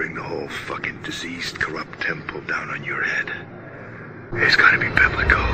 bring the whole fucking diseased, corrupt temple down on your head. It's gotta be biblical.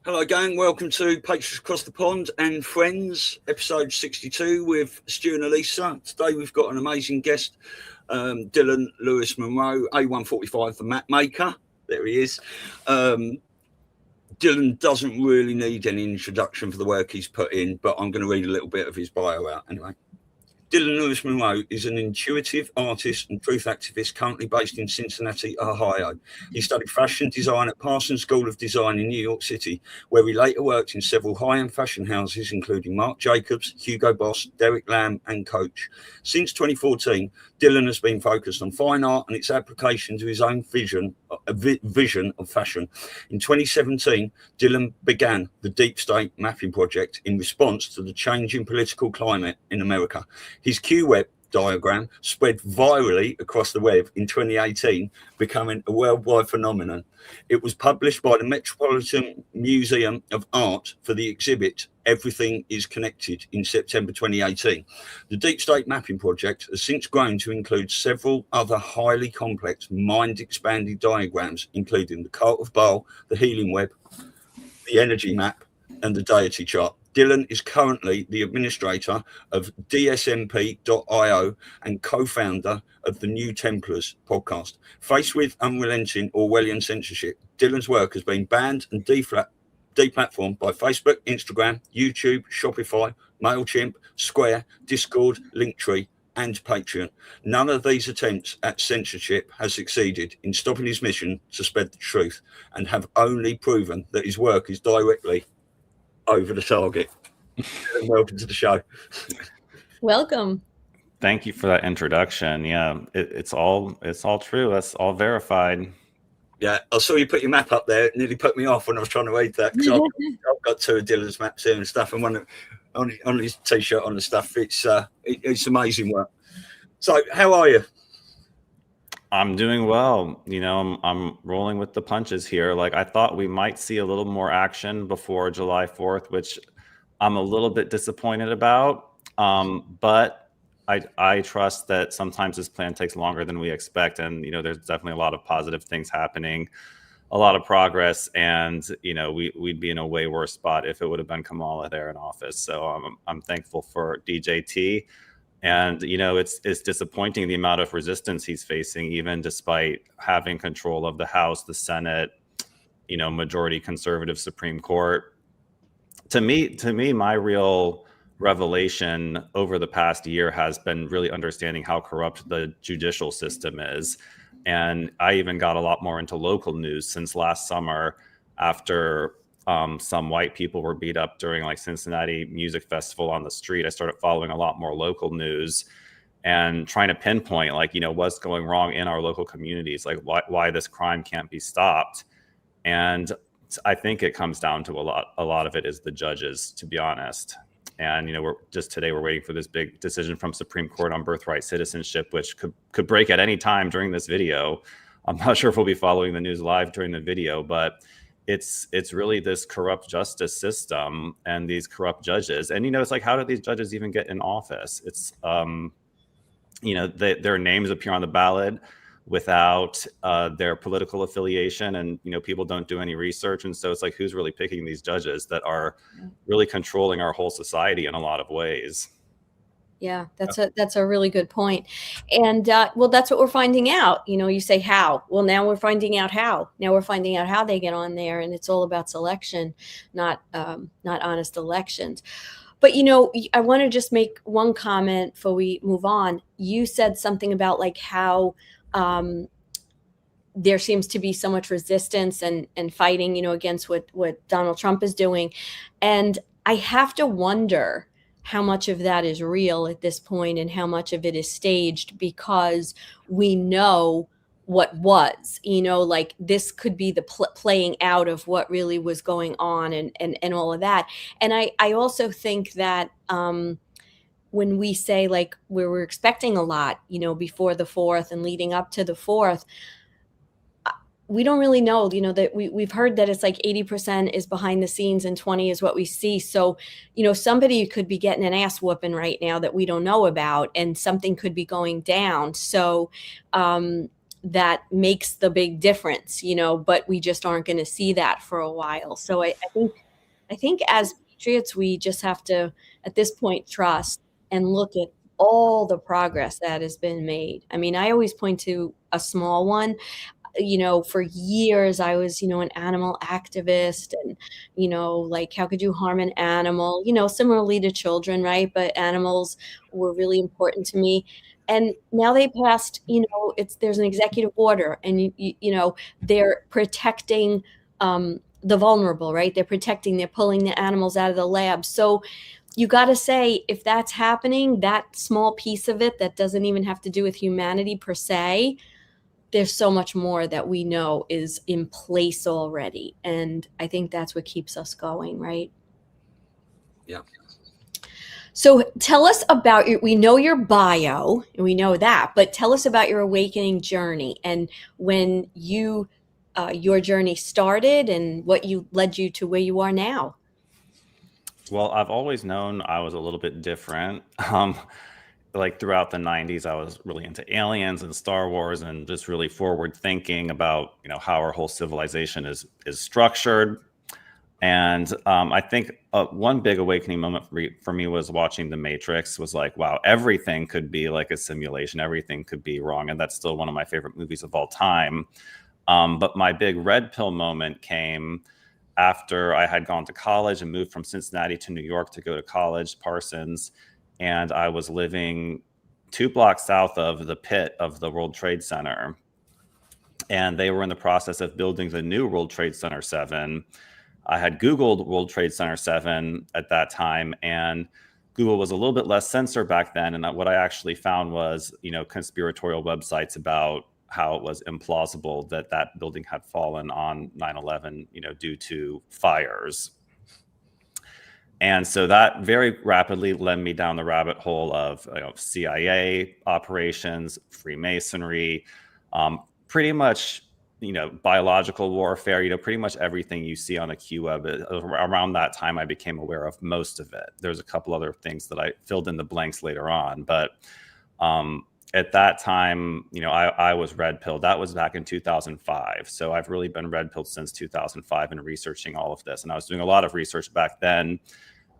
Hello gang, welcome to Patriots Across The Pond and Frens, episode 62 with Stu and Elisa. Today we've got an amazing guest, Dylan Lewis MONROE, A145, the map maker. There he is. Dylan doesn't really need any introduction for the work he's put in, but I'm going to read a little bit of his bio out anyway. Dylan Lewis MONROE is an intuitive artist and truth activist currently based in Cincinnati, Ohio. He studied fashion design at Parsons School of Design in New York City, where he later worked in several high-end fashion houses, including Marc Jacobs, Hugo Boss, Derek Lam, and Coach. Since 2014, Dylan has been focused on fine art and its application to his own vision of fashion. In 2017, Dylan began the Deep State Mapping Project in response to the changing political climate in America. His Q-Web diagram spread virally across the web in 2018, becoming a worldwide phenomenon. It was published by the Metropolitan Museum of Art for the exhibit Everything is Connected in September 2018. The Deep State Mapping Project has since grown to include several other highly complex, mind-expanding diagrams, including the Cult of Baal, the Healing Web, the Energy Map, and the Deity Chart. Dylan is currently the administrator of DSMP.io and co-founder of the New Templars podcast. Faced with unrelenting Orwellian censorship, Dylan's work has been banned and deplatformed by Facebook, Instagram, YouTube, Shopify, MailChimp, Square, Discord, Linktree, and Patreon. None of these attempts at censorship has succeeded in stopping his mission to spread the truth, and have only proven that his work is directly over the target. Welcome to the show. Welcome. Thank you for that introduction. Yeah, it's all true. That's all verified. Yeah, I saw you put your map up there. It nearly put me off when I was trying to read that, because I've got two of Dylan's maps here and stuff, and one on his t-shirt on the stuff. It's amazing work. So, how are you? I'm doing well. You know, I'm rolling with the punches here. Like, I thought we might see a little more action before July 4th, which I'm a little bit disappointed about. But I trust that sometimes this plan takes longer than we expect. And, you know, there's definitely a lot of positive things happening, a lot of progress. And, you know, we'd be in a way worse spot if it would have been Kamala there in office. So I'm thankful for DJT. And, you know, it's disappointing the amount of resistance he's facing, even despite having control of the House, the Senate, you know, majority conservative Supreme Court. To me, my real revelation over the past year has been really understanding how corrupt the judicial system is. And I even got a lot more into local news since last summer, after some white people were beat up during like Cincinnati Music Festival on the street. I started following a lot more local news and trying to pinpoint, like, you know, what's going wrong in our local communities, like why this crime can't be stopped. And I think it comes down to a lot of it is the judges, to be honest. And, you know, we're waiting for this big decision from Supreme Court on birthright citizenship, which could break at any time during this video. I'm not sure if we'll be following the news live during the video, but it's really this corrupt justice system and these corrupt judges. And, you know, it's like, how do these judges even get in office? It's their names appear on the ballot without their political affiliation, and people don't do any research, and so it's like, who's really picking these judges that are really controlling our whole society in a lot of ways? Yeah, that's a really good point. And well, that's what we're finding out. You say how. Well, now we're finding out how. Now we're finding out how they get on there, and it's all about selection, not honest elections. But I want to just make one comment before we move on. You said something about like how there seems to be so much resistance and fighting, against what Donald Trump is doing, and I have to wonder how much of that is real at this point and how much of it is staged, because we know what was, like this could be the playing out of what really was going on and all of that. And I also think that when we say like we're expecting a lot, before the 4th and leading up to the 4th, we don't really know, that we've heard that it's like 80% is behind the scenes and 20 is what we see. So, somebody could be getting an ass whooping right now that we don't know about, and something could be going down. So that makes the big difference, but we just aren't going to see that for a while. So I think as Patriots, we just have to, at this point, trust and look at all the progress that has been made. I mean, I always point to a small one. For years I was, an animal activist, and, like, how could you harm an animal, similarly to children, right? But animals were really important to me. And now they passed, there's an executive order, and, they're protecting the vulnerable, right? They're pulling the animals out of the lab. So you got to say, if that's happening, that small piece of it that doesn't even have to do with humanity per se, there's so much more that we know is in place already. And I think that's what keeps us going, right? Yeah. So tell us about we know your bio, and we know that, but tell us about your awakening journey and when your journey started and what led you to where you are now. Well, I've always known I was a little bit different. Like throughout the 90s, I was really into aliens and Star Wars, and just really forward thinking about, how our whole civilization is structured. And I think one big awakening moment for me was watching The Matrix. Was like, wow, everything could be like a simulation. Everything could be wrong. And that's still one of my favorite movies of all time. But my big red pill moment came after I had gone to college and moved from Cincinnati to New York to go to college, Parsons. And I was living 2 blocks south of the pit of the World Trade Center. And they were in the process of building the new World Trade Center 7. I had Googled World Trade Center 7 at that time, and Google was a little bit less censored back then. And what I actually found was, conspiratorial websites about how it was implausible that that building had fallen on 9/11, due to fires. And so that very rapidly led me down the rabbit hole of CIA operations, Freemasonry, pretty much, biological warfare, pretty much everything you see on a QWeb. Around that time, I became aware of most of it. There's a couple other things that I filled in the blanks later on. But at that time, I was red pilled. That was back in 2005. So I've really been red pilled since 2005 and researching all of this. And I was doing a lot of research back then.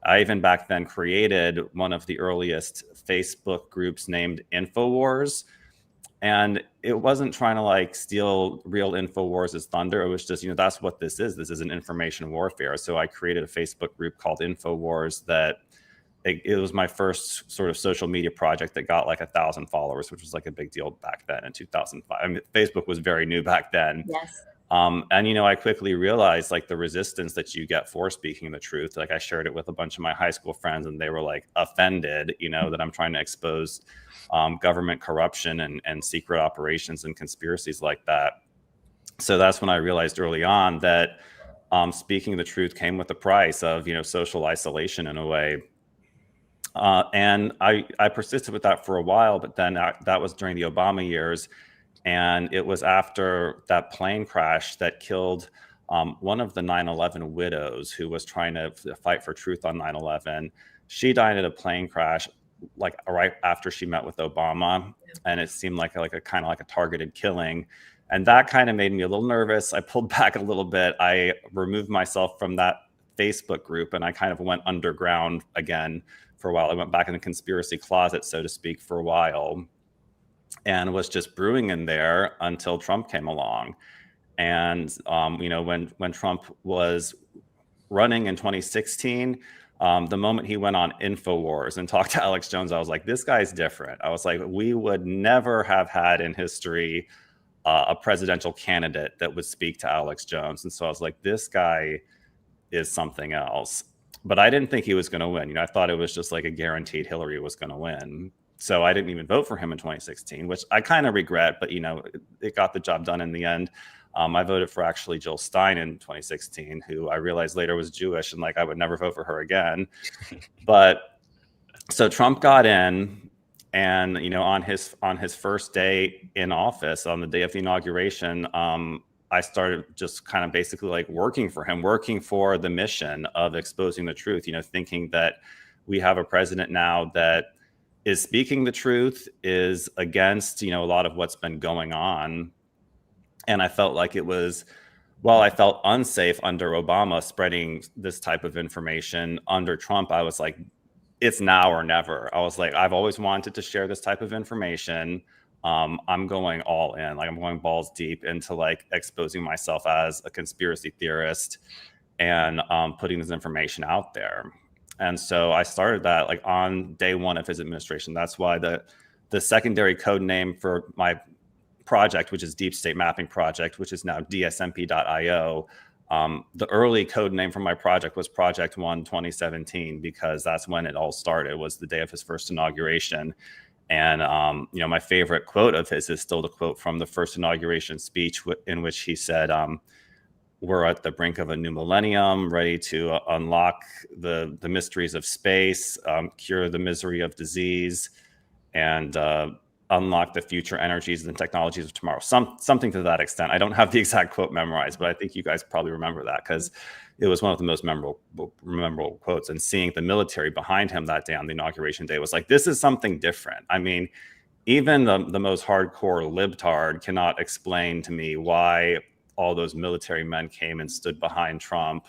I even back then created one of the earliest Facebook groups named InfoWars. And it wasn't trying to like steal real InfoWars' thunder. It was just, that's what this is. This is an information warfare. So I created a Facebook group called InfoWars that it was my first sort of social media project that got like 1,000 followers, which was like a big deal back then in 2005. I mean, Facebook was very new back then. Yes. And, I quickly realized like the resistance that you get for speaking the truth. Like I shared it with a bunch of my high school friends, and they were like offended, that I'm trying to expose government corruption and secret operations and conspiracies like that. So that's when I realized early on that speaking the truth came with the price of, social isolation in a way. And I persisted with that for a while, but then that was during the Obama years. And it was after that plane crash that killed one of the 9/11 widows who was trying to fight for truth on 9/11. She died in a plane crash. like right after she met with Obama, and it seemed like a kind of like a targeted killing. And that kind of made me a little nervous. I pulled back a little bit. I removed myself from that Facebook group, and I kind of went underground again for a while. I went back in the conspiracy closet, so to speak, for a while, and was just brewing in there until Trump came along. And when Trump was running in 2016, the moment he went on InfoWars and talked to Alex Jones, I was like, this guy's different. I was like, we would never have had in history a presidential candidate that would speak to Alex Jones. And so I was like, this guy is something else. But I didn't think he was going to win. I thought it was just like a guaranteed Hillary was going to win. So I didn't even vote for him in 2016, which I kind of regret, but it got the job done in the end. I voted for actually Jill Stein in 2016, who I realized later was Jewish, and like I would never vote for her again. But so Trump got in, and on his first day in office, on the day of the inauguration, I started just kind of basically like working for him, working for the mission of exposing the truth. Thinking that we have a president now that is speaking the truth, is against a lot of what's been going on. And I felt like it was, while I felt unsafe under Obama spreading this type of information, under Trump, I was like, it's now or never. I was like, I've always wanted to share this type of information. I'm going all in, like I'm going balls deep into like exposing myself as a conspiracy theorist and putting this information out there. And so I started that like on day one of his administration. That's why the secondary code name for my project, which is Deep State Mapping Project, which is now dsmp.io. The early code name for my project was Project 1 2017, because that's when it all started, was the day of his first inauguration. And, my favorite quote of his is still the quote from the first inauguration speech, in which he said, we're at the brink of a new millennium, ready to unlock the mysteries of space, cure the misery of disease, and unlock the future energies and technologies of tomorrow. Something to that extent. I don't have the exact quote memorized, but I think you guys probably remember that, because it was one of the most memorable quotes. And seeing the military behind him that day on the inauguration day was like, this is something different. I mean, even the most hardcore libtard cannot explain to me why all those military men came and stood behind Trump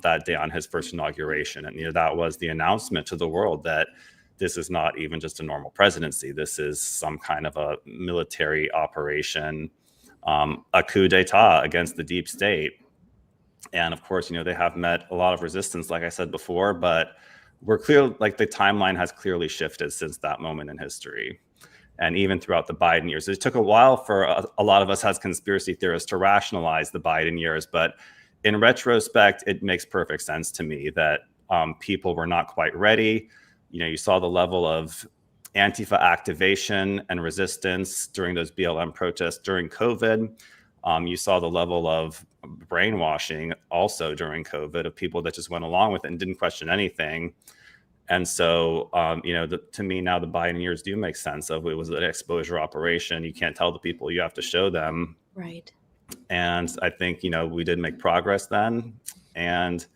that day on his first inauguration. And that was the announcement to the world that this is not even just a normal presidency. This is some kind of a military operation, a coup d'etat against the deep state. And of course, they have met a lot of resistance, like I said before, but we're clear, like the timeline has clearly shifted since that moment in history. And even throughout the Biden years, it took a while for a lot of us as conspiracy theorists to rationalize the Biden years. But in retrospect, it makes perfect sense to me that people were not quite ready. You saw the level of Antifa activation and resistance during those BLM protests during COVID. You saw the level of brainwashing also during COVID of people that just went along with it and didn't question anything. And so, to me now, the Biden years do make sense of it was an exposure operation. You can't tell the people, you have to show them. Right. And I think, we did make progress then. And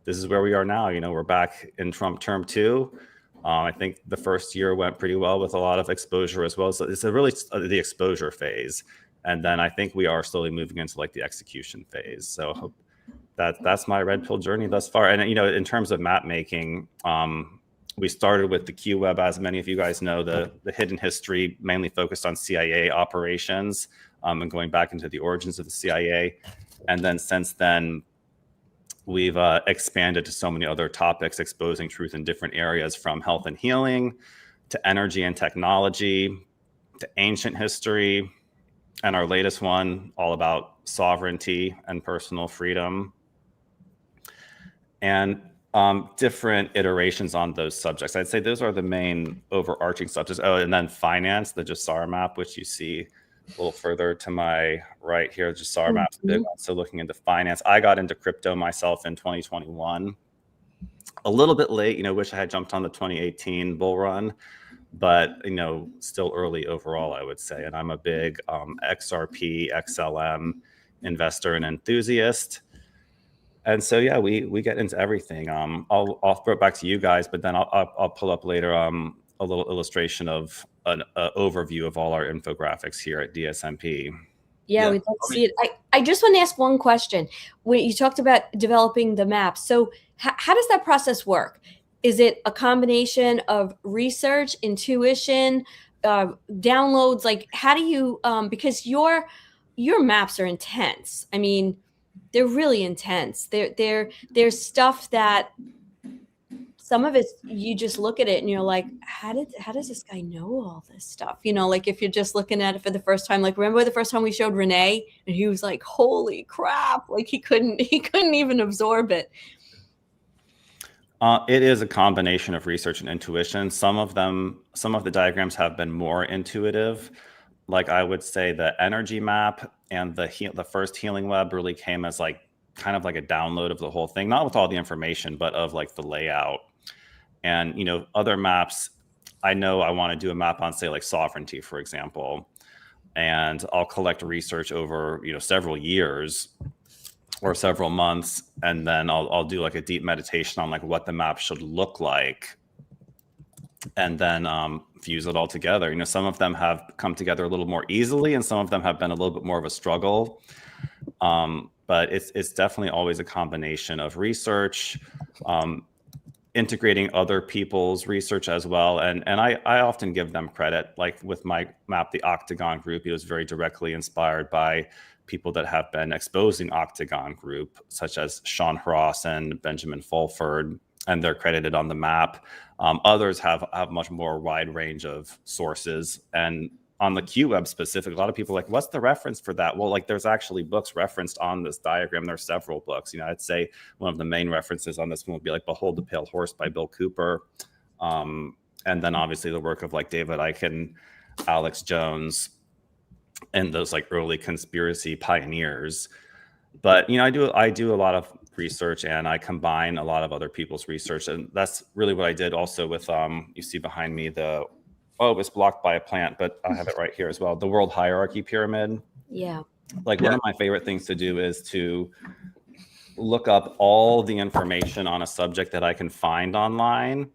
this is where we are now. We're back in Trump term 2. I think the first year went pretty well with a lot of exposure as well. So it's really the exposure phase. And then I think we are slowly moving into like the execution phase. So that's my red pill journey thus far. And, in terms of map making, we started with the Q Web, as many of you guys know, the hidden history mainly focused on CIA operations and going back into the origins of the CIA. And then since then, we've expanded to so many other topics, exposing truth in different areas, from health and healing to energy and technology to ancient history. And our latest one, all about sovereignty and personal freedom. And different iterations on those subjects. I'd say those are the main overarching subjects. Oh, and then finance, the Jassar map, which you see a little further to my right here. Jassar map's a big one. So looking into finance. I got into crypto myself in 2021. A little bit late, wish I had jumped on the 2018 bull run, but, still early overall, I would say. And I'm a big XRP, XLM investor and enthusiast. And so, yeah, we get into everything. I'll throw it back to you guys, but then I'll pull up later a little illustration of an overview of all our infographics here at DSMP. Yeah, we'd love to see it. I just want to ask one question. When you talked about developing the map, so how does that process work? Is it a combination of research, intuition, downloads? Like, how do you? Because your maps are intense. I mean, they're really intense. There's stuff that some of it you just look at it and you're like, how does this guy know all this stuff? You know, like if you're just looking at it for the first time, like remember the first time we showed Renee and he was like, holy crap, like he couldn't even absorb it. It is a combination of research and intuition. Some of the diagrams have been more intuitive. Like I would say the energy map and the first healing web really came as like kind of like a download of the whole thing, not with all the information, but of like the layout. And, you know, other maps, I know I want to do a map on, say, like sovereignty, for example, and I'll collect research over, you know, several years or several months, and then I'll do like a deep meditation on like what the map should look like, and then fuse it all together. You know, some of them have come together a little more easily, and some of them have been a little bit more of a struggle. But it's definitely always a combination of research, integrating other people's research as well. And I often give them credit. Like with my map, the Octagon group, it was very directly inspired by people that have been exposing Octagon group, such as Sean Ross and Benjamin Fulford, and they're credited on the map. Others have much more wide range of sources. And on the QWeb specific, a lot of people are like, what's the reference for that? Well, like there's actually books referenced on this diagram. There's several books. You know, I'd say one of the main references on this one would be like Behold the Pale Horse by Bill Cooper. And then obviously the work of like David Icke, Alex Jones, and those like early conspiracy pioneers. But, you know, I do a lot of research and I combine a lot of other people's research. And that's really what I did also with, you see behind me it was blocked by a plant, but I have it right here as well. The World Hierarchy Pyramid. Yeah. Like one of my favorite things to do is to look up all the information on a subject that I can find online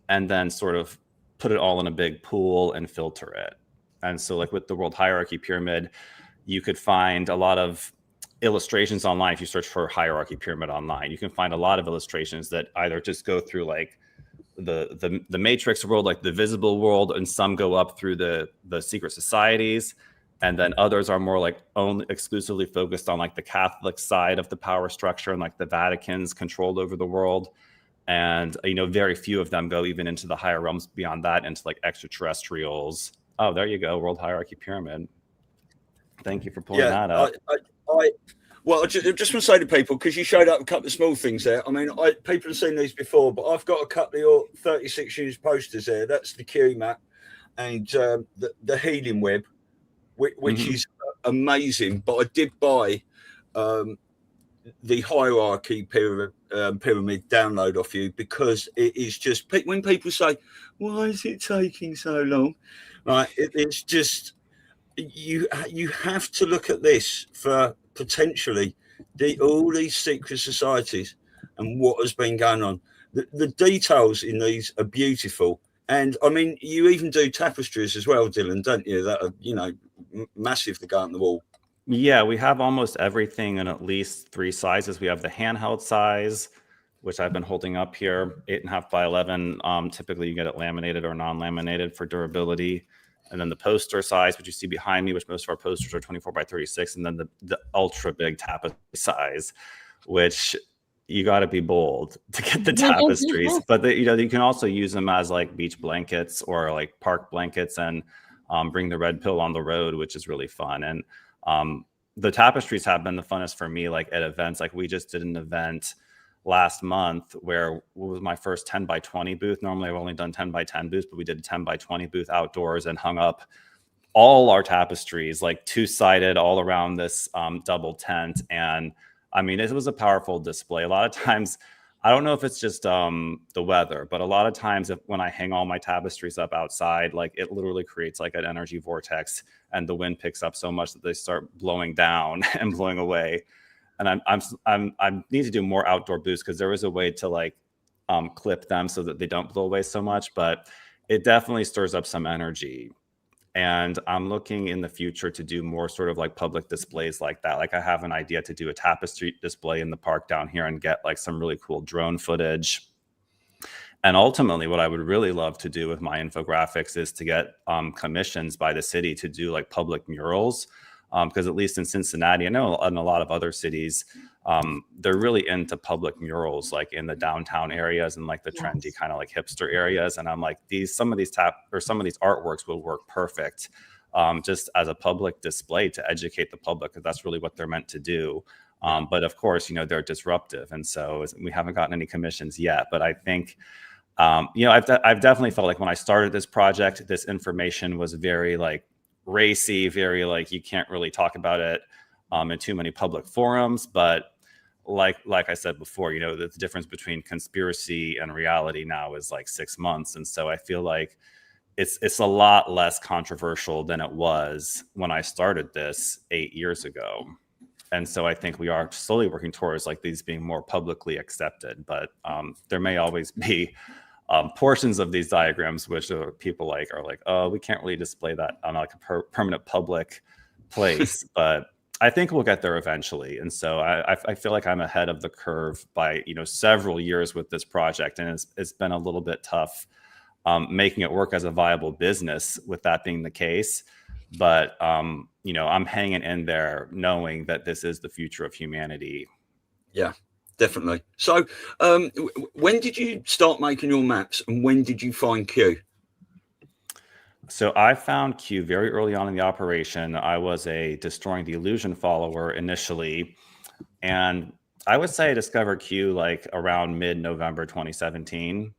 and then sort of put it all in a big pool and filter it. And so like with the World Hierarchy Pyramid, you could find a lot of illustrations online. If you search for hierarchy pyramid online, you can find a lot of illustrations that either just go through like the matrix world, like the visible world, and some go up through the secret societies, and then others are more like only exclusively focused on like the Catholic side of the power structure and like the Vatican's controlled over the world. And you know, very few of them go even into the higher realms beyond that, into like extraterrestrials. Oh, there you go, World Hierarchy Pyramid. Thank you for pulling that up. Well, I just want to say to people, because you showed up a couple of small things there. I mean, people have seen these before, but I've got a couple of your 36-inch posters there. That's the Q map and the healing web, which is amazing. But I did buy the hierarchy pyramid download off you, because it is just, when people say, why is it taking so long? Right, it's just, you have to look at this for potentially all these secret societies and what has been going on. The details in these are beautiful. And I mean, you even do tapestries as well, Dylan, don't you? That are, you know, massive to go on the wall. Yeah, we have almost everything in at least 3 sizes. We have the handheld size, which I've been holding up here, 8.5 by 11. Typically you get it laminated or non-laminated for durability. And then the poster size, which you see behind me, which most of our posters are 24 by 36. And then the ultra big tapestry size, which you got to be bold to get the tapestries. But you know, you can also use them as like beach blankets or like park blankets, and bring the red pill on the road, which is really fun. And the tapestries have been the funnest for me, like at events. Like we just did an event last month where it was my first 10 by 20 booth. Normally I've only done 10 by 10 booths, but we did a 10 by 20 booth outdoors and hung up all our tapestries, like 2-sided all around this double tent. And I mean, it was a powerful display. A lot of times, I don't know if it's just the weather, but a lot of times when I hang all my tapestries up outside, like it literally creates like an energy vortex, and the wind picks up so much that they start blowing down and blowing away. and I need to do more outdoor booths because there was a way to like clip them so that they don't blow away so much, but it definitely stirs up some energy. And I'm looking in the future to do more sort of like public displays like that. Like I have an idea to do a tapestry display in the park down here and get like some really cool drone footage. And ultimately, what I would really love to do with my infographics is to get commissions by the city to do like public murals. Because at least in Cincinnati, I know in a lot of other cities, they're really into public murals, like in the downtown areas and like the trendy kind of like hipster areas. And I'm like, some of these artworks will work perfect just as a public display to educate the public, because that's really what they're meant to do. But of course, they're disruptive. And so we haven't gotten any commissions yet. But I think, I've definitely felt like when I started this project, this information was very like racy, very like you can't really talk about it in too many public forums. But like I said before, the difference between conspiracy and reality now is like 6 months. And so I feel like it's a lot less controversial than it was when I started this 8 years ago. And so I think we are slowly working towards like these being more publicly accepted. But there may always be portions of these diagrams which people are like, oh, we can't really display that on like a permanent public place. But I think we'll get there eventually. And so I feel like I'm ahead of the curve by several years with this project, and it's been a little bit tough making it work as a viable business with that being the case. But I'm hanging in there knowing that this is the future of humanity. Yeah, definitely. So when did you start making your maps, and when did you find Q? So I found Q very early on in the operation. I was a Destroying the Illusion follower initially, and I would say I discovered Q like around mid-November 2017.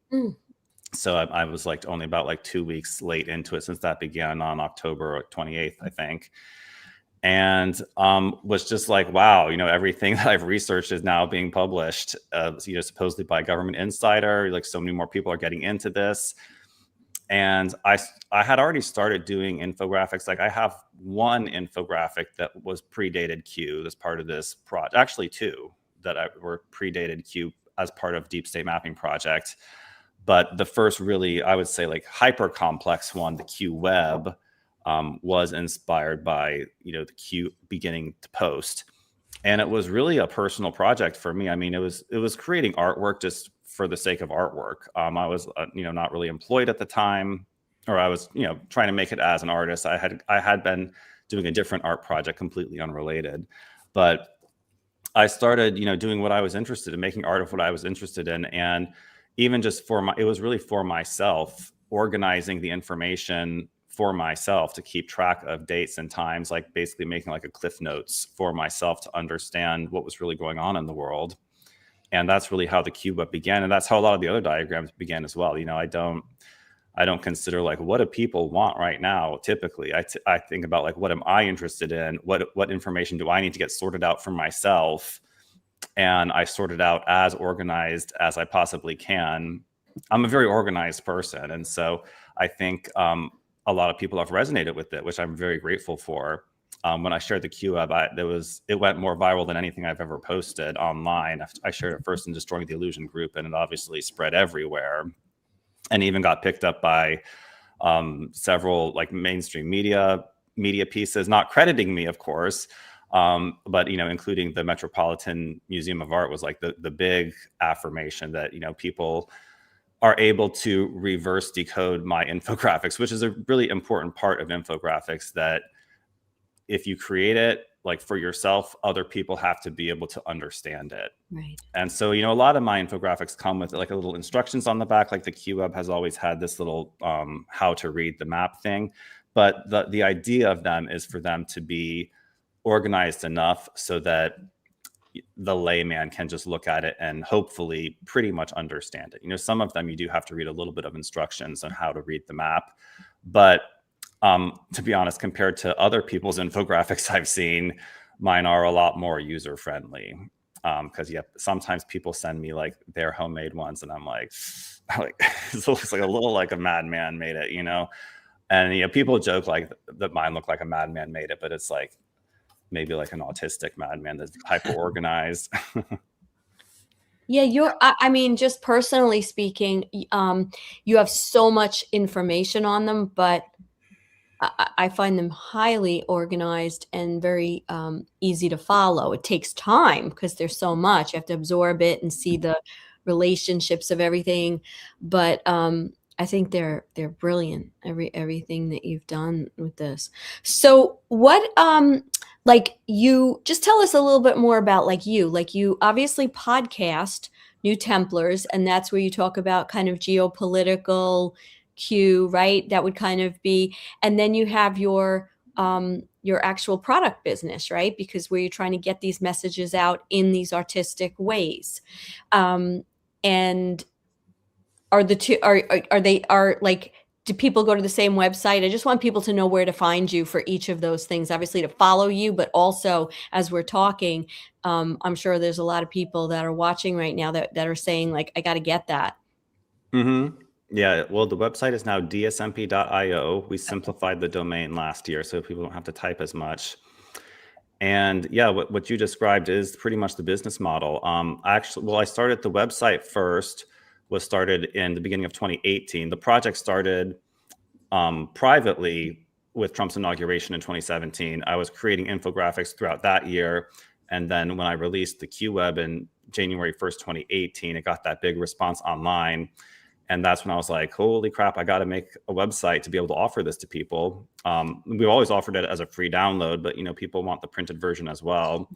So I was like only about like 2 weeks late into it, since that began on October 28th, I think. And was just like, wow, everything that I've researched is now being published, supposedly by Government Insider. Like so many more people are getting into this. And I had already started doing infographics. Like I have one infographic that was predated Q as part of this project. Actually, two that were predated Q as part of Deep State Mapping Project. But the first really, I would say, like hyper complex one, the Q Web, was inspired by the Q beginning to post, and it was really a personal project for me. I mean, it was creating artwork just for the sake of artwork. I was not really employed at the time, or I was trying to make it as an artist. I had been doing a different art project completely unrelated, but I started doing what I was interested in, making art of what I was interested in, and even just it was really for myself, organizing the information for myself to keep track of dates and times, like basically making like a cliff notes for myself to understand what was really going on in the world. And that's really how the Q Web began. And that's how a lot of the other diagrams began as well. I don't consider like, what do people want right now? Typically, I think about like, what am I interested in? What information do I need to get sorted out for myself? And I sort it out as organized as I possibly can. I'm a very organized person. And so I think a lot of people have resonated with it, which I'm very grateful for. When I shared the Q Web, it went more viral than anything I've ever posted online. I shared it first in Destroying the Illusion group, and it obviously spread everywhere, and even got picked up by several like mainstream media pieces, not crediting me, of course, but including the Metropolitan Museum of Art was like the big affirmation that people are able to reverse decode my infographics, which is a really important part of infographics, that if you create it like for yourself, other people have to be able to understand it. Right. And so, a lot of my infographics come with like a little instructions on the back. Like the Q Web has always had this little how to read the map thing. But the idea of them is for them to be organized enough so that the layman can just look at it and hopefully pretty much understand it. Some of them you do have to read a little bit of instructions on how to read the map. But to be honest, compared to other people's infographics I've seen, mine are a lot more user-friendly. Because sometimes people send me like their homemade ones, and I'm like it looks like a little like a madman made it, And people joke like that mine look like a madman made it, but it's like maybe like an autistic madman that's hyper organized. Yeah, I mean, just personally speaking, you have so much information on them, but I find them highly organized and very easy to follow. It takes time because there's so much. You have to absorb it and see the relationships of everything. But I think they're brilliant. Everything that you've done with this. So what like you just tell us a little bit more about like you obviously podcast New Templars, and that's where you talk about kind of geopolitical Q, right? That would kind of be, and then you have your actual product business, right? Because where you're trying to get these messages out in these artistic ways. And are the two, are they like, do people go to the same website? I just want people to know where to find you for each of those things, obviously to follow you, but also as we're talking, I'm sure there's a lot of people that are watching right now that are saying like, I got to get that. Mm-hmm. Yeah, well, the website is now dsmp.io. We simplified the domain last year so people don't have to type as much. And yeah, what you described is pretty much the business model. I started the website first, was started in the beginning of 2018. The project started privately with Trump's inauguration in 2017. I was creating infographics throughout that year. And then when I released the QWeb in January 1st, 2018, it got that big response online. And that's when I was like, holy crap, I got to make a website to be able to offer this to people. We've always offered it as a free download, but people want the printed version as well.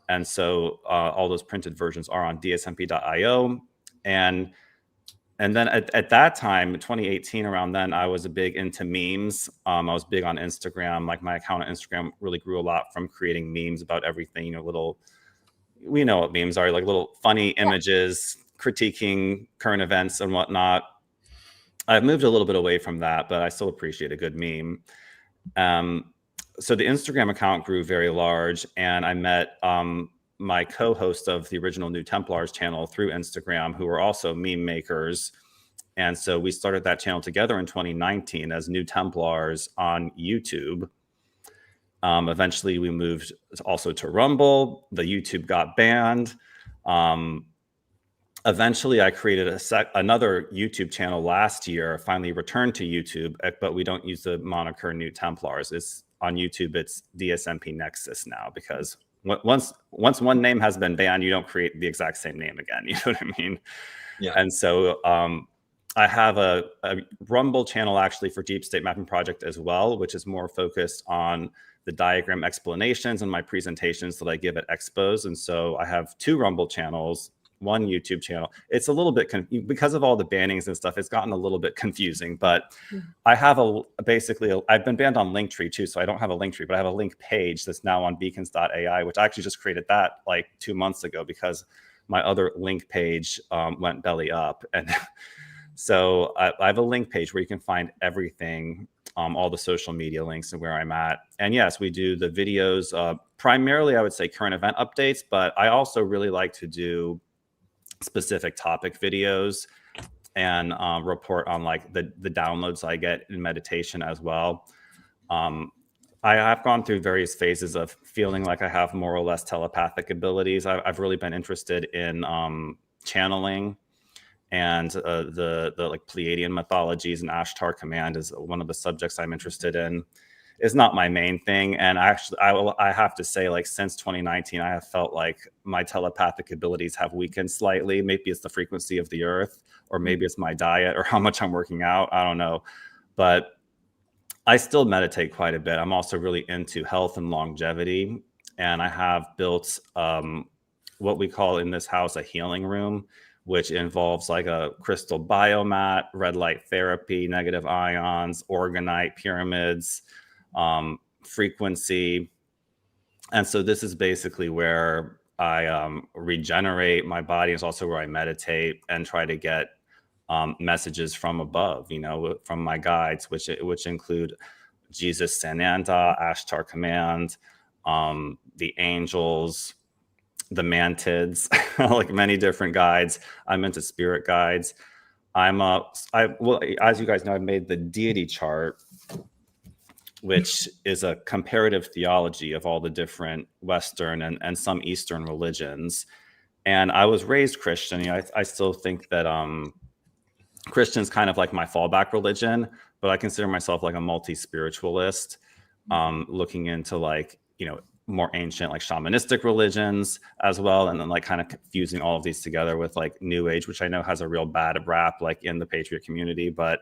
And so all those printed versions are on dsmp.io. And then at that time, 2018, around then, I was big into memes. I was big on Instagram. Like my account on Instagram really grew a lot from creating memes about everything, we know what memes are, like little funny images, critiquing current events and whatnot. I've moved a little bit away from that, but I still appreciate a good meme. So the Instagram account grew very large, and I met my co-host of the original New Templars channel through Instagram, who were also meme makers. And so we started that channel together in 2019 as New Templars on YouTube. Eventually we moved also to Rumble. The YouTube got banned. Eventually I created another YouTube channel last year, finally returned to YouTube, but we don't use the moniker New Templars. It's on YouTube, it's DSMP Nexus now, because once one name has been banned, you don't create the exact same name again. You know what I mean? Yeah. And so I have a Rumble channel actually for Deep State Mapping Project as well, which is more focused on the diagram explanations and my presentations that I give at expos. And so I have two Rumble channels, one YouTube channel. It's a little bit because of all the bannings and stuff, it's gotten a little bit confusing, but I have I've been banned on Linktree too. So I don't have a Linktree, but I have a link page that's now on beacons.ai, which I actually just created that like 2 months ago because my other link page went belly up. And so I have a link page where you can find everything, all the social media links and where I'm at. And yes, we do the videos, primarily I would say current event updates, but I also really like to do specific topic videos and report on like the downloads I get in meditation as well. I have gone through various phases of feeling like I have more or less telepathic abilities. I've really been interested in channeling, and the like Pleiadian mythologies and Ashtar command is one of the subjects I'm interested in. It's not my main thing, and actually I have to say, like, since 2019 I have felt like my telepathic abilities have weakened slightly. Maybe it's the frequency of the earth, or maybe it's my diet or how much I'm working out, I don't know, but I still meditate quite a bit. I'm also really into health and longevity, and I have built what we call in this house a healing room, which involves like a crystal biomat, red light therapy, negative ions, orgonite, pyramids, frequency. And so this is basically where I regenerate my body. It's also where I meditate and try to get messages from above, from my guides, which include Jesus Sananda, Ashtar Command, the angels, the mantids, like many different guides. I'm into spirit guides. Well, as you guys know, I've made the deity chart. which is a comparative theology of all the different Western and some Eastern religions. And I was raised Christian. You know, I still think that Christian's kind of like my fallback religion, but I consider myself like a multi-spiritualist, looking into like, you know, more ancient like shamanistic religions as well, and then like kind of fusing all of these together with like New Age, which I know has a real bad rap like in the Patriot community. But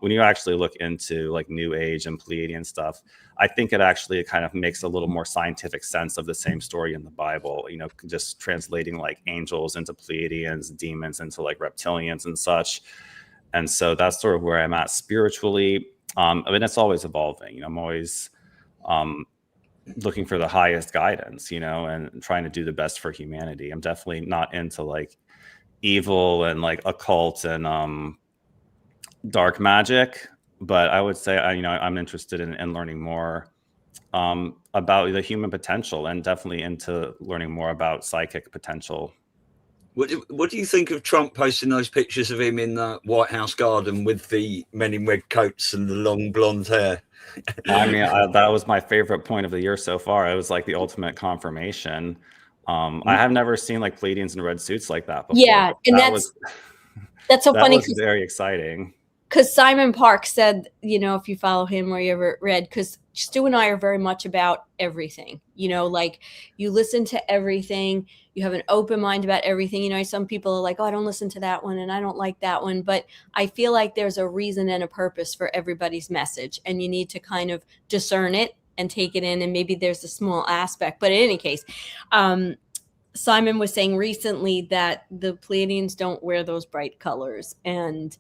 when you actually look into like New Age and Pleiadian stuff, I think it actually kind of makes a little more scientific sense of the same story in the Bible, you know, just translating like angels into Pleiadians, demons into like reptilians and such. And so that's sort of where I'm at spiritually. I mean, it's always evolving. You know, I'm always looking for the highest guidance, you know, and trying to do the best for humanity. I'm definitely not into like evil and like occult and dark magic, but I would say I'm interested in learning more about the human potential, and definitely into learning more about psychic potential. What do you think of Trump posting those pictures of him in the White House garden with the men in red coats and the long blonde hair? I mean, that was my favorite point of the year so far. It was like the ultimate confirmation. I have never seen like Pleiadians in red suits like that before. Yeah, and that's so funny. That was very exciting. Because Simon Park said, you know, if you follow him or you ever read, because Stu and I are very much about everything, you know, like you listen to everything, you have an open mind about everything. You know, some people are like, oh, I don't listen to that one and I don't like that one. But I feel like there's a reason and a purpose for everybody's message, and you need to kind of discern it and take it in. And maybe there's a small aspect. But in any case, Simon was saying recently that the Pleiadians don't wear those bright colors, and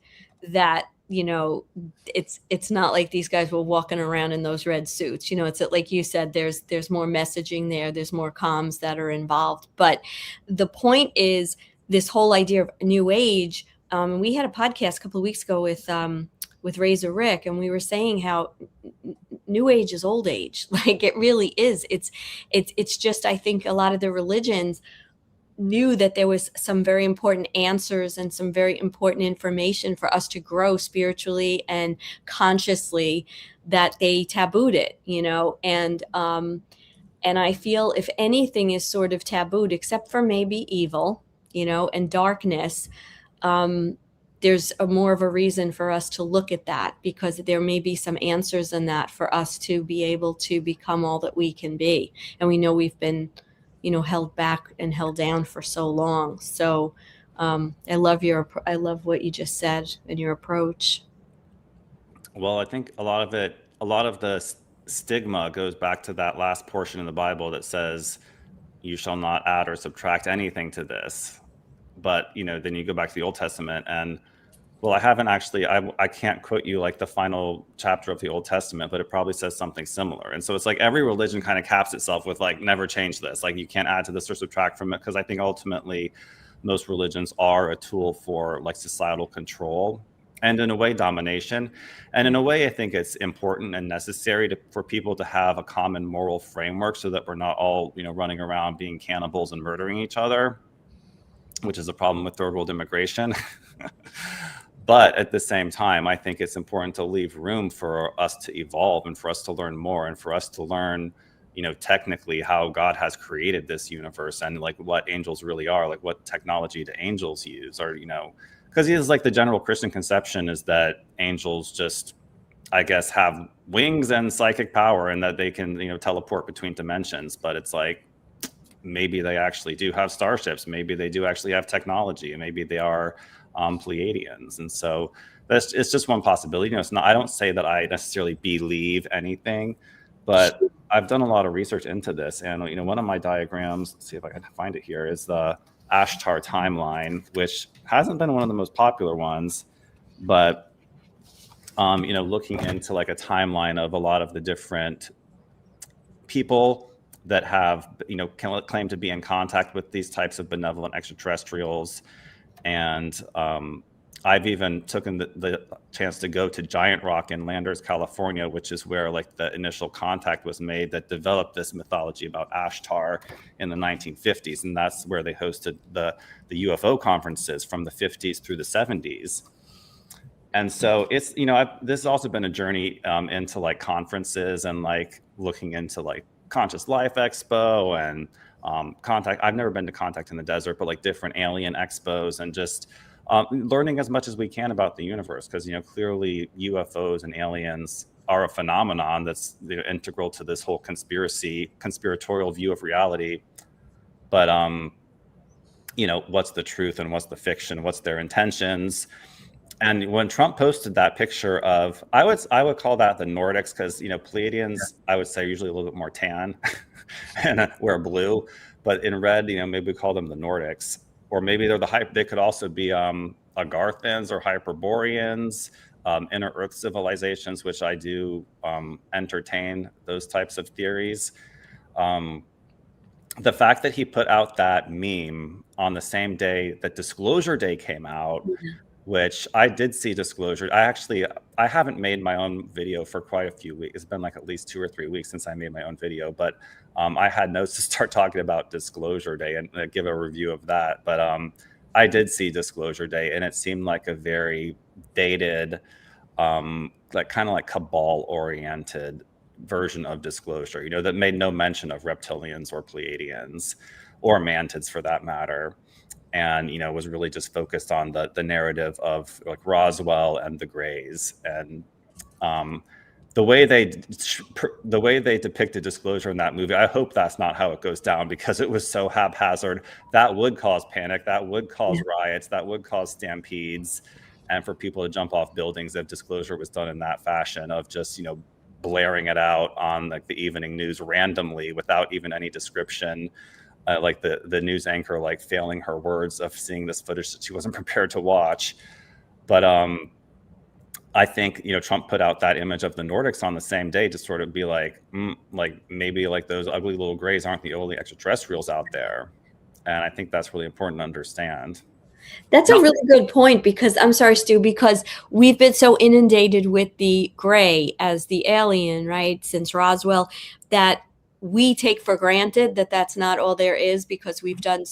that, you know, it's not like these guys were walking around in those red suits. You know, it's like you said, there's more messaging there. There's more comms that are involved. But the point is this whole idea of New Age. We had a podcast a couple of weeks ago with Razor Rick, and we were saying how New Age is old age. Like it really is. It's just, I think a lot of the religions knew that there was some very important answers and some very important information for us to grow spiritually and consciously, that they tabooed it, you know. And I feel if anything is sort of tabooed, except for maybe evil, you know, and darkness, there's more of a reason for us to look at that, because there may be some answers in that for us to be able to become all that we can be. And we know we've been, you know, held back and held down for so long. So I love what you just said and your approach. Well, I think a lot of the stigma goes back to that last portion in the Bible that says, you shall not add or subtract anything to this. But, you know, then you go back to the Old Testament, and well, I haven't actually, I can't quote you like the final chapter of the Old Testament, but it probably says something similar. And so it's like every religion kind of caps itself with like, never change this. Like you can't add to this or subtract from it. Because I think ultimately most religions are a tool for like societal control and in a way domination. And in a way, I think it's important and necessary for people to have a common moral framework so that we're not all, you know, running around being cannibals and murdering each other, which is a problem with third world immigration. But at the same time, I think it's important to leave room for us to evolve and for us to learn more and for us to learn, you know, technically how God has created this universe and like what angels really are, like what technology do angels use, or, you know, because it's like the general Christian conception is that angels just, I guess, have wings and psychic power and that they can, you know, teleport between dimensions. But it's like, maybe they actually do have starships. Maybe they do actually have technology, and maybe they are Pleiadians. And so it's just one possibility. You know, it's not, I don't say that I necessarily believe anything, but I've done a lot of research into this. And, you know, one of my diagrams, let's see if I can find it here, is the Ashtar timeline, which hasn't been one of the most popular ones, but, you know, looking into like a timeline of a lot of the different people that have, you know, can claim to be in contact with these types of benevolent extraterrestrials. And I've even taken the chance to go to Giant Rock in Landers, California, which is where like the initial contact was made that developed this mythology about Ashtar in the 1950s. And that's where they hosted the UFO conferences from the 50s through the 70s. And so it's, this has also been a journey into like conferences and like looking into like Conscious Life Expo and Contact. I've never been to Contact in the Desert, but like different alien expos, and just learning as much as we can about the universe, because clearly UFOs and aliens are a phenomenon that's integral to this whole conspiratorial view of reality. But what's the truth and what's the fiction? What's their intentions? And when Trump posted that picture of, I would call that the Nordics, because Pleiadians, I would say, are usually a little bit more tan and wear blue, but in red, maybe we call them the Nordics, or maybe they're they could also be Agarthans or Hyperboreans, inner Earth civilizations, which I do entertain those types of theories. The fact that he put out that meme on the same day that Disclosure Day came out, which I did see Disclosure. I haven't made my own video for quite a few weeks. It's been like at least 2 or 3 weeks since I made my own video, but I had notes to start talking about Disclosure Day and give a review of that. But I did see Disclosure Day, and it seemed like a very dated, like kind of like cabal-oriented version of disclosure, that made no mention of reptilians or Pleiadians or mantids for that matter. And, was really just focused on the narrative of like Roswell and the Greys. And the way they depicted disclosure in that movie, I hope that's not how it goes down, because it was so haphazard. That would cause panic. That would cause riots. That would cause stampedes. And for people to jump off buildings if disclosure was done in that fashion of just, blaring it out on like the evening news randomly without even any description. Like the news anchor, like failing her words of seeing this footage that she wasn't prepared to watch. But I think, Trump put out that image of the Nordics on the same day to sort of be like, like maybe like those ugly little Greys aren't the only extraterrestrials out there. And I think that's really important to understand. That's a really good point, because I'm sorry, Stu, because we've been so inundated with the Grey as the alien, right, since Roswell, that we take for granted that that's not all there is, because we've done,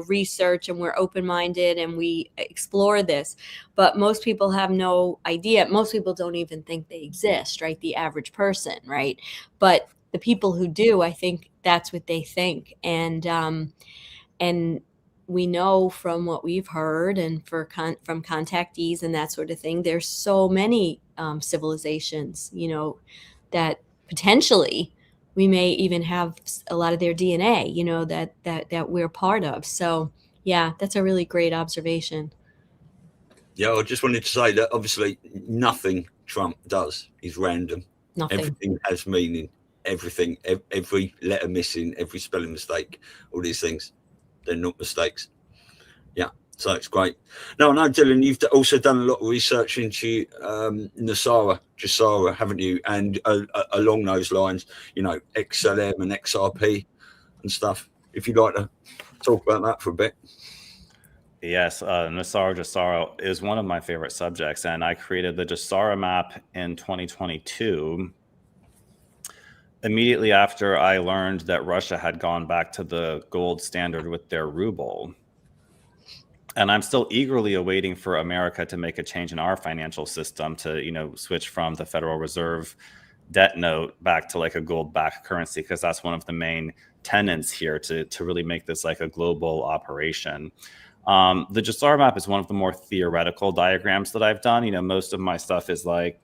research and we're open-minded and we explore this. But most people have no idea. Most people don't even think they exist, right? The average person, right? But the people who do, I think that's what they think. And we know from what we've heard and from contactees and that sort of thing, there's so many civilizations, that potentially we may even have a lot of their DNA, that we're part of. So yeah, that's a really great observation. Yeah, I just wanted to say that obviously nothing Trump does is random. Nothing. Everything has meaning. Everything, every letter missing, every spelling mistake, all these things, they're not mistakes. Yeah, so it's great. Now, I know, Dylan, you've also done a lot of research into Jasara, haven't you? And along those lines, XLM and XRP and stuff. If you'd like to talk about that for a bit. Yes, Jasara is one of my favorite subjects, and I created the Jasara map in 2022. Immediately after I learned that Russia had gone back to the gold standard with their ruble. And I'm still eagerly awaiting for America to make a change in our financial system to, switch from the Federal Reserve debt note back to like a gold-backed currency, because that's one of the main tenets here to really make this like a global operation. The Jasara map is one of the more theoretical diagrams that I've done. Most of my stuff is like,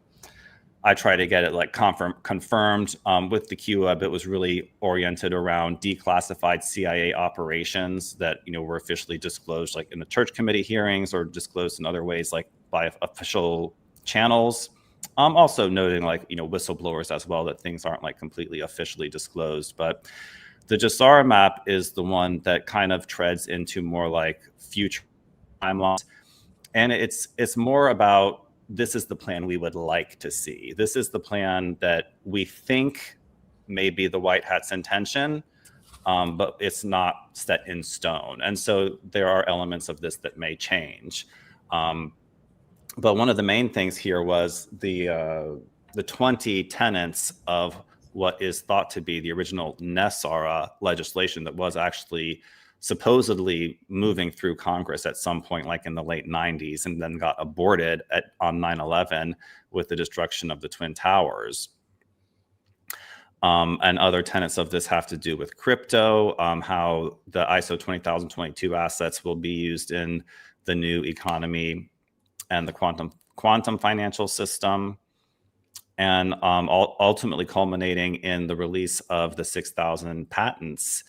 I try to get it like confirmed with the QWeb. It was really oriented around declassified CIA operations that, were officially disclosed like in the church committee hearings or disclosed in other ways, like by official channels. Also noting like, whistleblowers as well, that things aren't like completely officially disclosed. But the Jasara map is the one that kind of treads into more like future timelines. And it's more about, this is the plan we would like to see. This is the plan that we think may be the White Hat's intention, but it's not set in stone. And so there are elements of this that may change. But one of the main things here was the 20 tenets of what is thought to be the original NESARA legislation that was actually supposedly moving through Congress at some point, like in the late 90s, and then got aborted on 9/11 with the destruction of the Twin Towers. And other tenets of this have to do with crypto, how the ISO 20022 assets will be used in the new economy and the quantum financial system, and ultimately culminating in the release of the 6,000 patents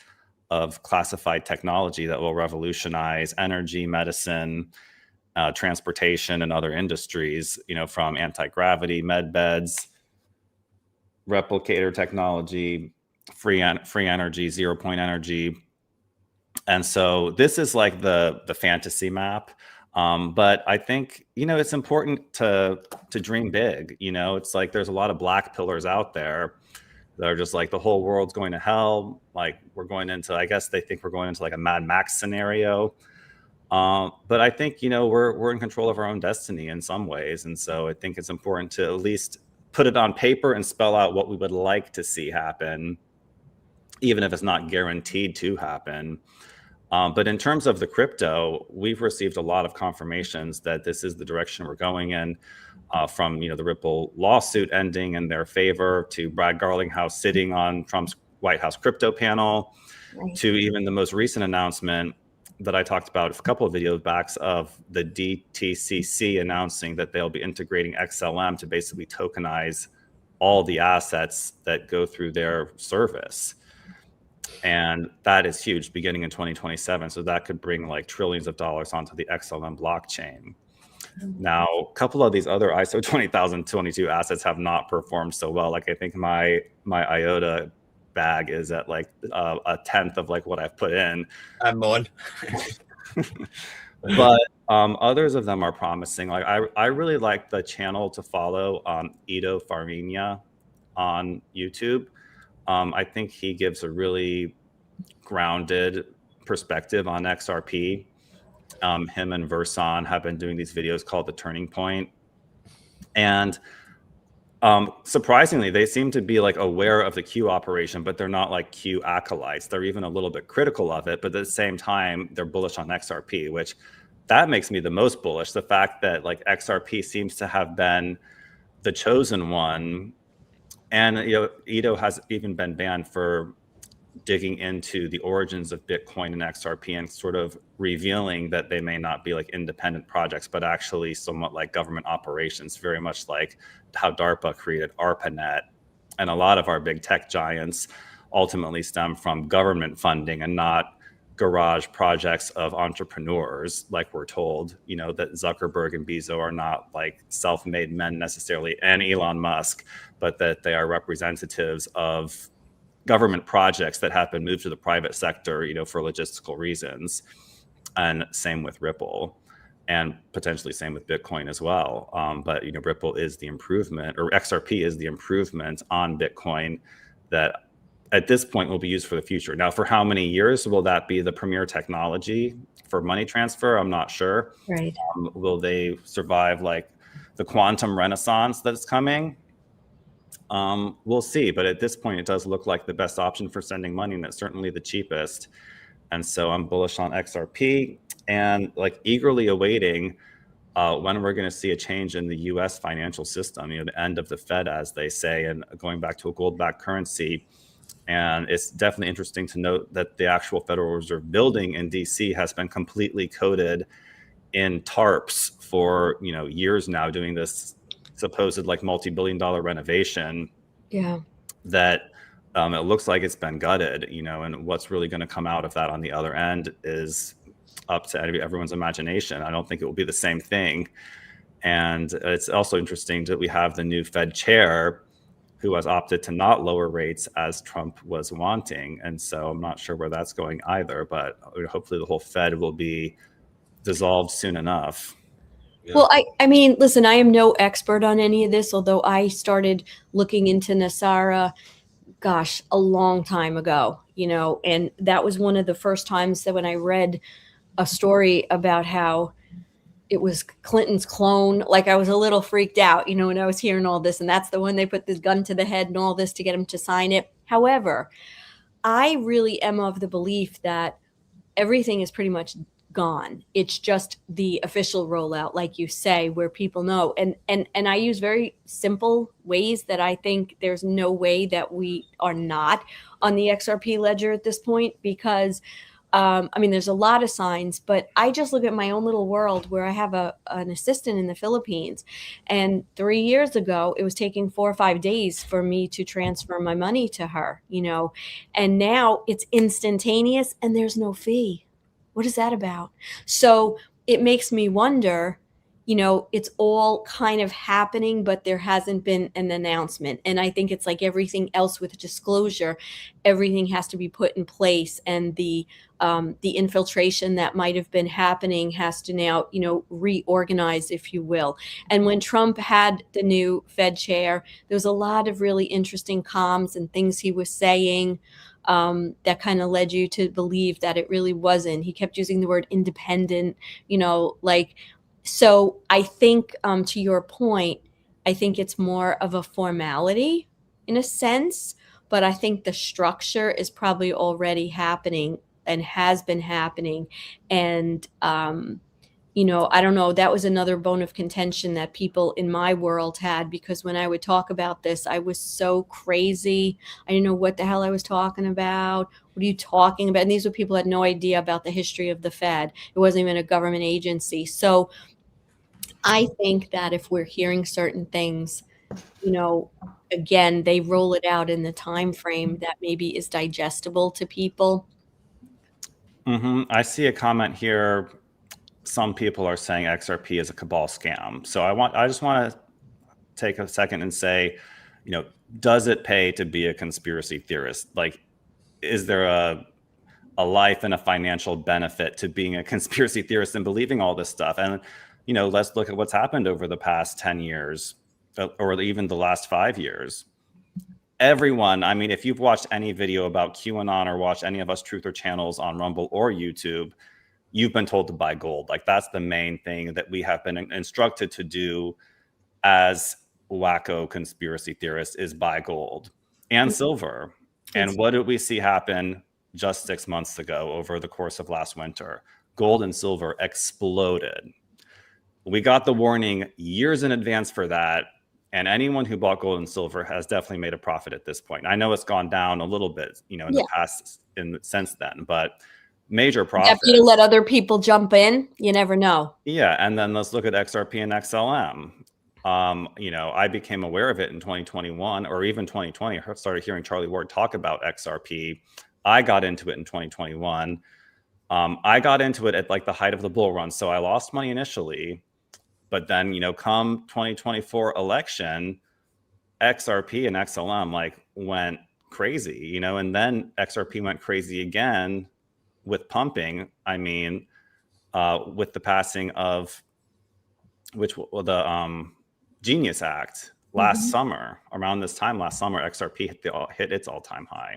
of classified technology that will revolutionize energy, medicine, transportation, and other industries, from anti-gravity, med beds, replicator technology, free energy, 0-point energy. And so this is like the fantasy map. But I think, it's important to dream big. It's like there's a lot of black pillars out there that are just like the whole world's going to hell. Like we're going into, I guess they think we're going into like a Mad Max scenario. But I think, we're in control of our own destiny in some ways. And so I think it's important to at least put it on paper and spell out what we would like to see happen, even if it's not guaranteed to happen. But in terms of the crypto, we've received a lot of confirmations that this is the direction we're going in, from the Ripple lawsuit ending in their favor, to Brad Garlinghouse sitting on Trump's White House crypto panel, right, to even the most recent announcement that I talked about a couple of videos back of the DTCC announcing that they'll be integrating XLM to basically tokenize all the assets that go through their service. And that is huge, beginning in 2027. So that could bring like trillions of dollars onto the XLM blockchain. Now, a couple of these other ISO 20022 assets have not performed so well. Like I think my IOTA bag is at like a tenth of like what I've put in. I'm on. But others of them are promising. Like I really like the channel to follow, Ido Farminia on YouTube. I think he gives a really grounded perspective on XRP. Him and Verson have been doing these videos called The Turning Point. And surprisingly, they seem to be like aware of the Q operation, but they're not like Q acolytes. They're even a little bit critical of it, but at the same time, they're bullish on XRP, which that makes me the most bullish. The fact that like XRP seems to have been the chosen one. And Ido has even been banned for digging into the origins of Bitcoin and XRP and sort of revealing that they may not be like independent projects, but actually somewhat like government operations, very much like how DARPA created ARPANET. And a lot of our big tech giants ultimately stem from government funding and not garage projects of entrepreneurs, like we're told, that Zuckerberg and Bezos are not like self-made men necessarily, and Elon Musk, but that they are representatives of government projects that have been moved to the private sector, for logistical reasons. And same with Ripple, and potentially same with Bitcoin as well. But Ripple is the improvement, or XRP is the improvement on Bitcoin that at this point will be used for the future. Now, for how many years will that be the premier technology for money transfer? I'm not sure. Right. Will they survive like the quantum renaissance that's coming? We'll see. But at this point, it does look like the best option for sending money, and it's certainly the cheapest. And so I'm bullish on XRP, and like eagerly awaiting when we're going to see a change in the US financial system, the end of the Fed, as they say, and going back to a gold-backed currency. And it's definitely interesting to note that the actual Federal Reserve building in DC has been completely coated in tarps for, years now, doing this supposed like multi-billion-dollar renovation. Yeah. That it looks like it's been gutted, and what's really going to come out of that on the other end is up to everyone's imagination. I don't think it will be the same thing. And it's also interesting that we have the new Fed chair who has opted to not lower rates as Trump was wanting. And so I'm not sure where that's going either, but hopefully the whole Fed will be dissolved soon enough. Yeah. Well, I mean, listen, I am no expert on any of this, although I started looking into Nasara, gosh, a long time ago, and that was one of the first times that when I read a story about how it was Clinton's clone, like I was a little freaked out, when I was hearing all this, and that's the one they put this gun to the head and all this to get him to sign it. However, I really am of the belief that everything is pretty much gone. It's just the official rollout, like you say, where people know. And I use very simple ways that I think there's no way that we are not on the XRP ledger at this point, because I mean, there's a lot of signs, but I just look at my own little world where I have an assistant in the Philippines. And 3 years ago, it was taking 4 or 5 days for me to transfer my money to her, and now it's instantaneous and there's no fee. What is that about? So it makes me wonder, it's all kind of happening, but there hasn't been an announcement. And I think it's like everything else with disclosure, everything has to be put in place. And the infiltration that might have been happening has to now, reorganize, if you will. And when Trump had the new Fed chair, there was a lot of really interesting comms and things he was saying that kind of led you to believe that it really wasn't. He kept using the word independent, so I think, to your point, I think it's more of a formality in a sense, but I think the structure is probably already happening and has been happening. And, I don't know, that was another bone of contention that people in my world had, because when I would talk about this, I was so crazy. I didn't know what the hell I was talking about. What are you talking about? And these were people who had no idea about the history of the Fed. It wasn't even a government agency. So I think that if we're hearing certain things, again, they roll it out in the time frame that maybe is digestible to people. I see a comment here. Some people are saying XRP is a cabal scam. So I just want to take a second and say, does it pay to be a conspiracy theorist? Like, is there a life and a financial benefit to being a conspiracy theorist and believing all this stuff? And let's look at what's happened over the past 10 years or even the last 5 years. Everyone, I mean, if you've watched any video about QAnon or watched any of us truther channels on Rumble or YouTube, you've been told to buy gold. Like, that's the main thing that we have been instructed to do as wacko conspiracy theorists, is buy gold and silver. And what did we see happen just 6 months ago over the course of last winter? Gold and silver exploded. We got the warning years in advance for that. And anyone who bought gold and silver has definitely made a profit at this point. I know it's gone down a little bit, in the past since then, but major profit. After you let other people jump in, you never know. Yeah. And then let's look at XRP and XLM. I became aware of it in 2021 or even 2020. I started hearing Charlie Ward talk about XRP. I got into it in 2021. I got into it at like the height of the bull run. So I lost money initially. But then, come 2024 election, XRP and XLM went crazy, and then XRP went crazy again with pumping. I mean, with the passing of the Genius Act last summer, around this time last summer, XRP hit its all-time high.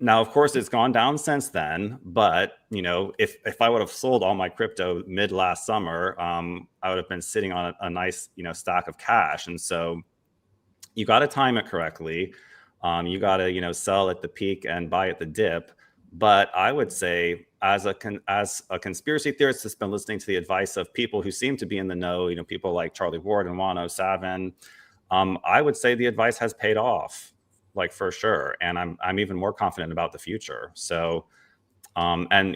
Now, of course, it's gone down since then. But, if I would have sold all my crypto mid last summer, I would have been sitting on a nice, stack of cash. And so you got to time it correctly. You got to, sell at the peak and buy at the dip. But I would say, as a conspiracy theorist that's been listening to the advice of people who seem to be in the know, people like Charlie Ward and Juan Savin, I would say the advice has paid off. For sure. And I'm even more confident about the future. So, and,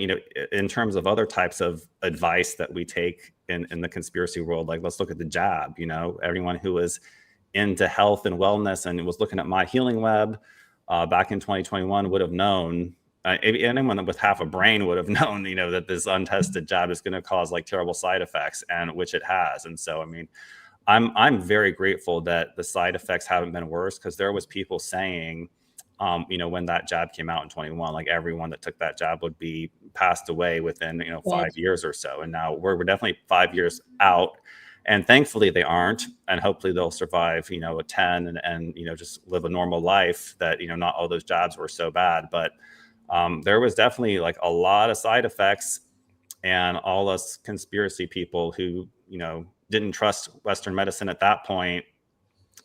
in terms of other types of advice that we take in the conspiracy world, let's look at the jab. Everyone who is into health and wellness and was looking at My Healing Web back in 2021 would have known, anyone with half a brain would have known, that this untested jab is going to cause terrible side effects, and which it has. And so, I mean, I'm very grateful that the side effects haven't been worse, because there was people saying, when that jab came out in 21, everyone that took that jab would be passed away within, 5 years or so. And now we're definitely 5 years out, and thankfully they aren't. And hopefully they'll survive, a 10 and just live a normal life, that, not all those jabs were so bad. But there was definitely a lot of side effects, and all us conspiracy people who, didn't trust Western medicine at that point,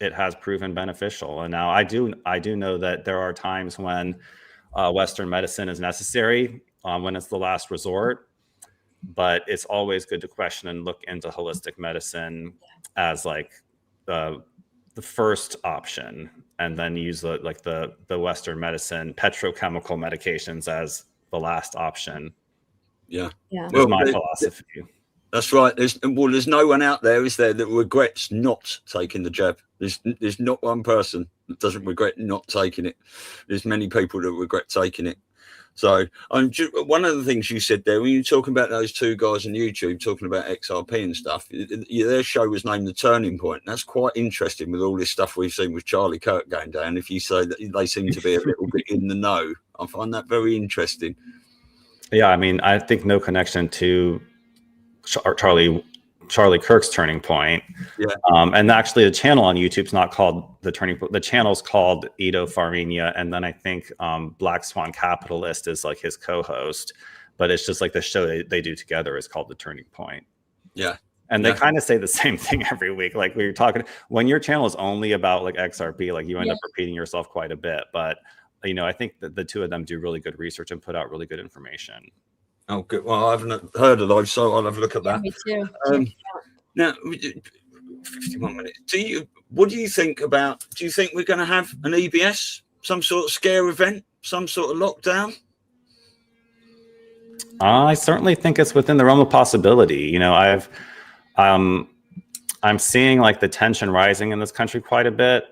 it has proven beneficial. And now I do know that there are times when Western medicine is necessary. when it's the last resort. But it's always good to question and look into holistic medicine as like the first option, and then use the Western medicine, petrochemical medications as the last option. Yeah. Is my philosophy. That's right. There's no one out there, is there, that regrets not taking the jab? There's not one person that doesn't regret not taking it. There's many people that regret taking it. So one of the things you said there, when you were talking about those two guys on YouTube talking about XRP and stuff, their show was named The Turning Point. That's quite interesting with all this stuff we've seen with Charlie Kirk going down. If you say that they seem to be a little bit in the know, I find that very interesting. Yeah, I mean, I think no connection to Charlie Kirk's Turning Point. Yeah. And actually the channel on YouTube's not called The Turning Point. The channel's called Ido Farinia. And then I think Black Swan Capitalist is like his co-host, but it's just like the show they do together is called The Turning Point. Yeah. And they kind of say the same thing every week. Like we were talking, when your channel is only about like XRP, like you end up repeating yourself quite a bit. But, you know, I think that the two of them do really good research and put out really good information. Oh, good. Well, I haven't heard of those, so I'll have a look at that. Me too. Now, 51 minutes. What do you think about? Do you think we're going to have an EBS, some sort of scare event, some sort of lockdown? I certainly think it's within the realm of possibility. You know, I'm seeing like the tension rising in this country quite a bit,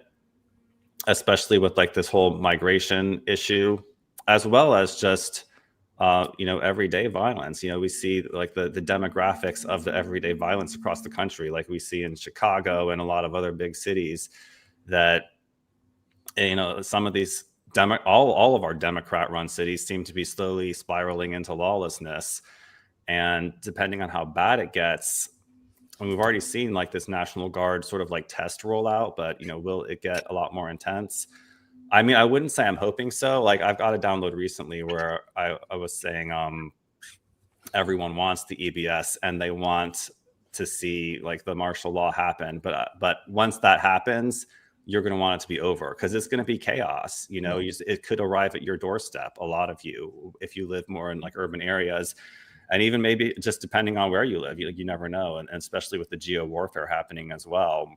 especially with like this whole migration issue, as well as just you know, everyday violence. You know, we see like the demographics of the everyday violence across the country, like we see in Chicago and a lot of other big cities, that, you know, some of these all of our Democrat-run cities seem to be slowly spiraling into lawlessness. And depending on how bad it gets, and we've already seen like this National Guard sort of like test rollout, but, you know, will it get a lot more intense? I mean, I wouldn't say I'm hoping so. Like I've got a download recently where I was saying everyone wants the EBS and they want to see like the martial law happen. But once that happens, you're going to want it to be over because it's going to be chaos. You know, it could arrive at your doorstep. A lot of you, if you live more in like urban areas, and even maybe just depending on where you live, you never know. And especially with the geo warfare happening as well.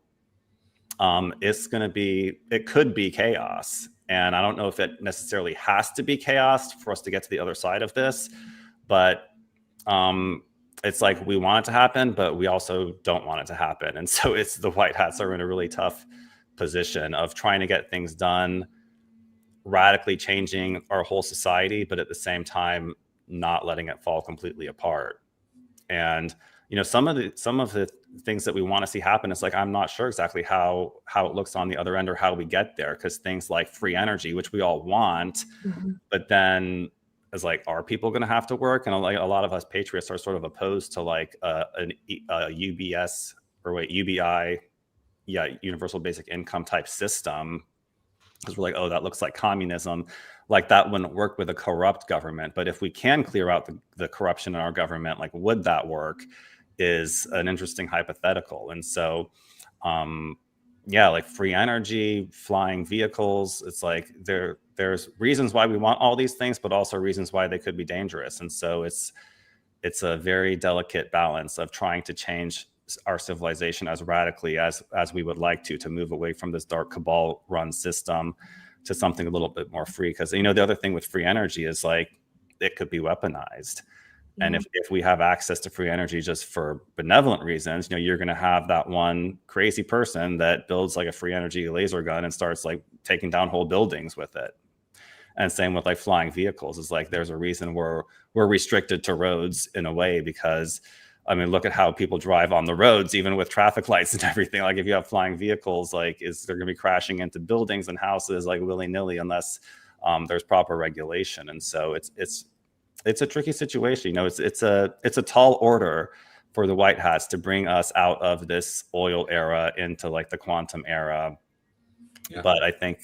It could be chaos. And I don't know if it necessarily has to be chaos for us to get to the other side of this, but it's like we want it to happen, but we also don't want it to happen. And so it's the white hats are in a really tough position of trying to get things done, radically changing our whole society, but at the same time, not letting it fall completely apart. And you know, some of the things that we want to see happen, it's like, I'm not sure exactly how it looks on the other end or how we get there. Because things like free energy, which we all want, but then it's like, are people going to have to work? And like a lot of us patriots are sort of opposed to like a UBS or UBI, universal basic income type system. Because we're like, oh, that looks like communism. Like that wouldn't work with a corrupt government. But if we can clear out the corruption in our government, like would that work? Is an interesting hypothetical. And so like free energy, flying vehicles, it's like there's reasons why we want all these things, but also reasons why they could be dangerous. And so it's a very delicate balance of trying to change our civilization as radically as we would like to move away from this dark cabal run system to something a little bit more free. Because, you know, the other thing with free energy is like it could be weaponized. And if we have access to free energy just for benevolent reasons, you know, you're going to have that one crazy person that builds like a free energy laser gun and starts like taking down whole buildings with it. And same with like flying vehicles. It's like there's a reason we're restricted to roads in a way, because I mean, look at how people drive on the roads, even with traffic lights and everything. Like if you have flying vehicles, like they're going to be crashing into buildings and houses like willy-nilly unless there's proper regulation. And so it's a tricky situation. You know, it's a tall order for the white hats to bring us out of this oil era into like the quantum era. Yeah. But I think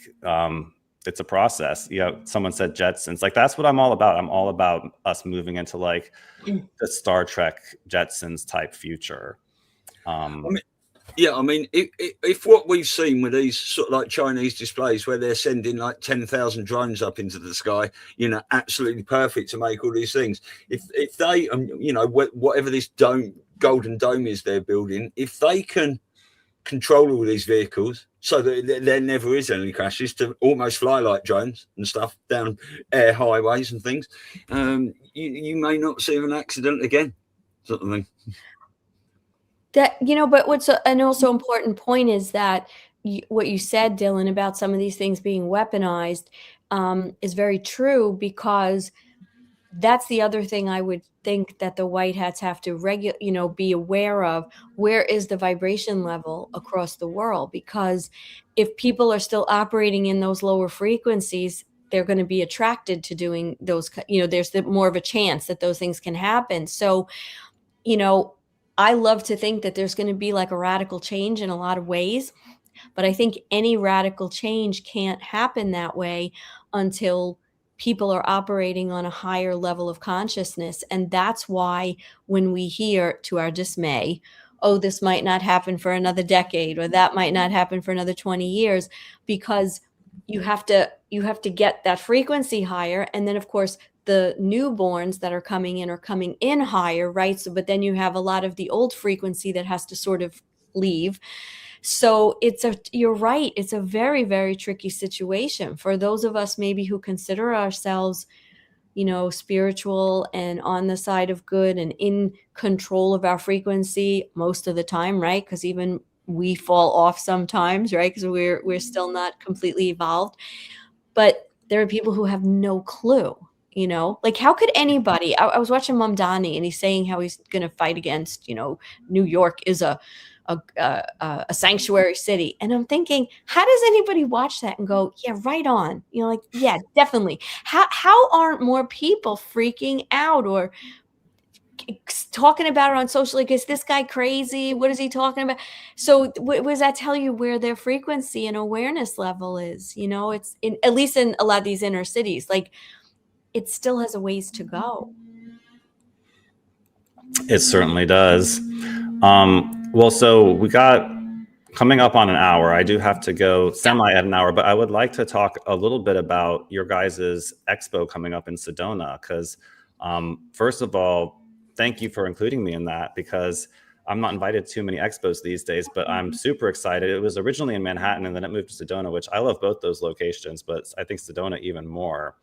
it's a process. You know, someone said Jetsons. Like that's what I'm all about. I'm all about us moving into like the Star Trek Jetsons type future. Yeah, I mean, if what we've seen with these sort of like Chinese displays where they're sending like 10,000 drones up into the sky, you know, absolutely perfect to make all these things. If they, you know, whatever this golden dome is they're building, if they can control all these vehicles so that there never is any crashes, to almost fly like drones and stuff down air highways and things, you may not see an accident again, sort of thing. That, you know, but what's an also important point is that what you said, Dylan, about some of these things being weaponized is very true, because that's the other thing I would think that the white hats have to be aware of. Where is the vibration level across the world? Because if people are still operating in those lower frequencies, they're going to be attracted to doing those, you know, there's more of a chance that those things can happen. So, you know, I love to think that there's going to be like a radical change in a lot of ways, but I think any radical change can't happen that way until people are operating on a higher level of consciousness. And that's why when we hear, to our dismay, oh, this might not happen for another decade, or that might not happen for another 20 years, because you have to get that frequency higher. And then, of course, the newborns that are coming in higher, right? So, but then you have a lot of the old frequency that has to sort of leave. So you're right. It's a very, very tricky situation for those of us maybe who consider ourselves, you know, spiritual and on the side of good and in control of our frequency most of the time, right? Because even we fall off sometimes, right? Because we're still not completely evolved. But there are people who have no clue. You know, like how could anybody? I was watching Mamdani, and he's saying how he's going to fight against, you know, New York is a sanctuary city, and I'm thinking, how does anybody watch that and go, yeah, right on? You know, like, yeah, definitely. How aren't more people freaking out or talking about it on social? Like, is this guy crazy? What is he talking about? So what does that tell you where their frequency and awareness level is? You know, it's at least in a lot of these inner cities, like, it still has a ways to go. It certainly does. Well, so we got coming up on an hour. I do have to go semi at an hour, but I would like to talk a little bit about your guys' expo coming up in Sedona, because first of all, thank you for including me in that, because I'm not invited to too many expos these days, but I'm super excited. It was originally in Manhattan, and then it moved to Sedona, which I love both those locations, but I think Sedona even more.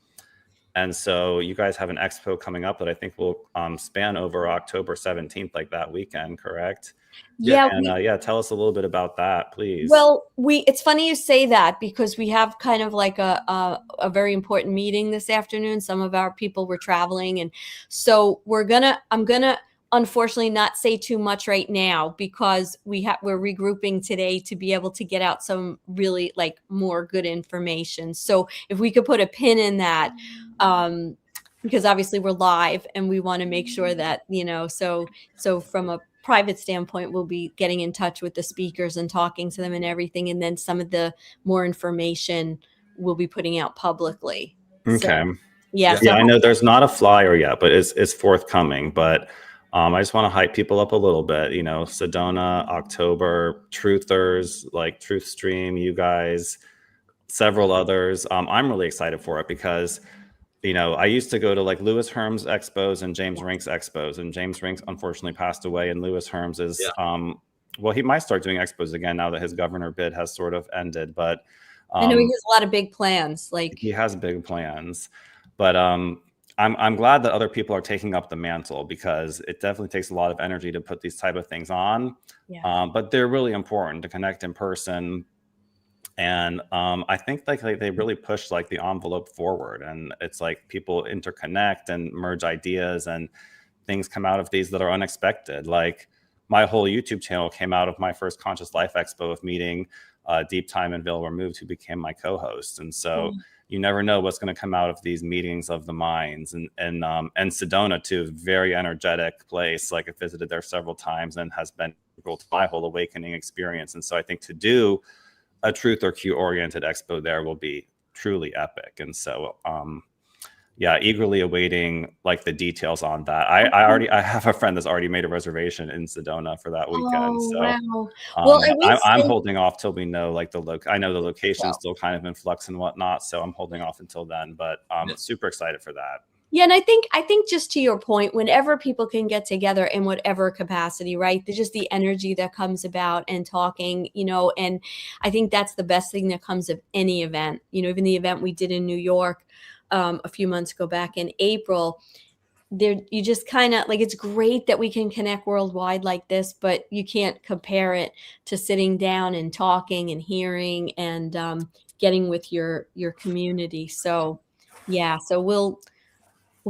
And so you guys have an expo coming up that I think will span over October 17th, like that weekend, correct? Yeah. And tell us a little bit about that, please. Well, it's funny you say that, because we have kind of like a very important meeting this afternoon. Some of our people were traveling, and so I'm gonna unfortunately not say too much right now, because we're regrouping today to be able to get out some really like more good information. So if we could put a pin in that, because obviously we're live and we want to make sure that, you know, so from a private standpoint, we'll be getting in touch with the speakers and talking to them and everything. And then some of the more information we'll be putting out publicly. Okay. So, yeah. So I know there's not a flyer yet, but it's forthcoming. But I just want to hype people up a little bit. You know, Sedona, October, Truthers, like Truth Stream, you guys, several others. I'm really excited for it because, you know, I used to go to like Lewis Herm's expos and James Rink's expos, and James Rink unfortunately passed away, and Lewis Herm's is, well, he might start doing expos again now that his governor bid has sort of ended, but I know he has a lot of big plans. Like, he has big plans, but I'm glad that other people are taking up the mantle, because it definitely takes a lot of energy to put these type of things on. Yeah. But they're really important to connect in person. And I think like they really push like the envelope forward, and it's like people interconnect and merge ideas, and things come out of these that are unexpected. Like my whole YouTube channel came out of my first Conscious Life Expo of meeting Deep Time and Veil Removed, who became my co-host. And so you never know what's going to come out of these meetings of the minds. And Sedona too, very energetic place. Like I visited there several times and has been integral to my whole awakening experience. And so I think to do a truth or Q oriented expo there will be truly epic. And so yeah, eagerly awaiting like the details on that. I have a friend that's already made a reservation in Sedona for that weekend. Oh, So wow. Well, I will I'm say- holding off till we know like I know the location's Well. still kind of in flux and whatnot. So I'm holding off until then, but I'm super excited for that. Yeah, and I think just to your point, whenever people can get together in whatever capacity, right? There's just the energy that comes about and talking, you know, and I think that's the best thing that comes of any event. You know, even the event we did in New York a few months ago back in April, there you just kind of like, it's great that we can connect worldwide like this, but you can't compare it to sitting down and talking and hearing and getting with your community. So yeah, so we'll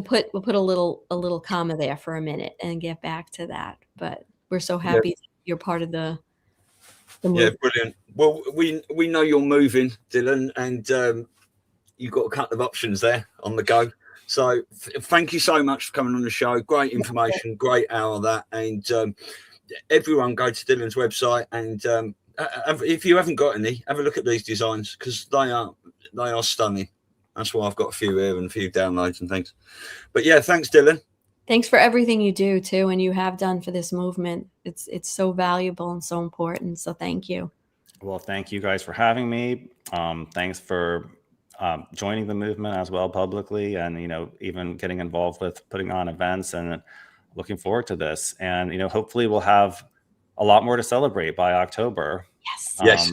put a little comma there for a minute and get back to that. But we're so happy you're part of the yeah, brilliant. Well, we know you're moving, Dylan, and you've got a couple of options there on the go. So thank you so much for coming on the show. Great information, great hour that, and everyone go to Dylan's website and if you haven't got any, have a look at these designs because they are stunning. That's why I've got a few here and a few downloads and things. But yeah, thanks, Dylan. Thanks for everything you do too, and you have done for this movement. It's so valuable and so important. So thank you. Well, thank you guys for having me. Thanks for joining the movement as well publicly, and even getting involved with putting on events, and looking forward to this. And hopefully we'll have a lot more to celebrate by October. Yes.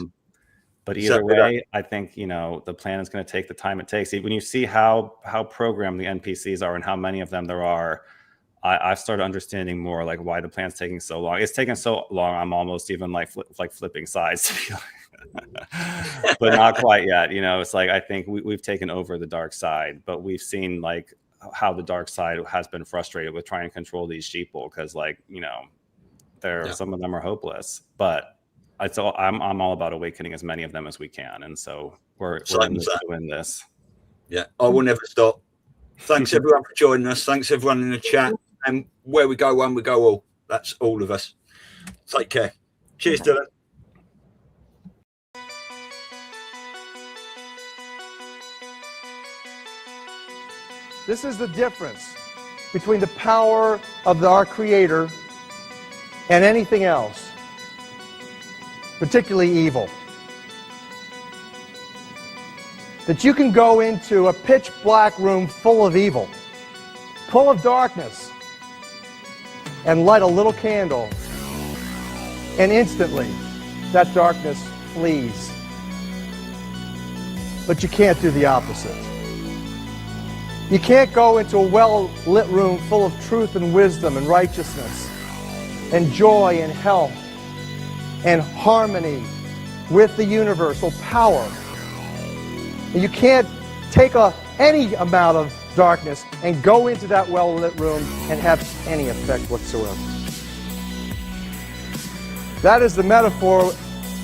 But either way, I think, the plan is going to take the time it takes. When you see how programmed the NPCs are and how many of them there are, I've started understanding more like why the plan's taking so long. It's taken so long, I'm almost even like flipping sides, but not quite yet. It's like, I think we've taken over the dark side, but we've seen like how the dark side has been frustrated with trying to control these sheeple because some of them are hopeless, but I'm all about awakening as many of them as we can, and so we're in this to win this. Yeah, I will never stop. Thanks everyone for joining us. Thanks everyone in the chat. And where we go one, we go all. That's all of us. Take care. Cheers, Dylan. This is the difference between the power of our Creator and anything else, particularly evil. That you can go into a pitch black room full of evil, full of darkness, and light a little candle, and instantly that darkness flees. But you can't do the opposite. You can't go into a well-lit room full of truth and wisdom and righteousness and joy and health and harmony with the universal power. And you can't take any amount of darkness and go into that well-lit room and have any effect whatsoever. That is the metaphor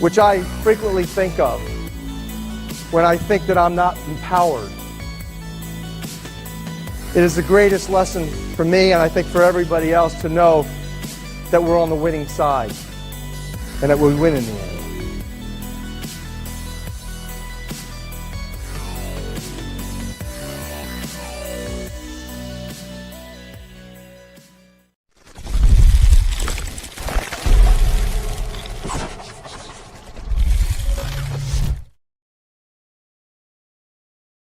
which I frequently think of when I think that I'm not empowered. It is the greatest lesson for me, and I think for everybody else, to know that we're on the winning side and that we win in the end.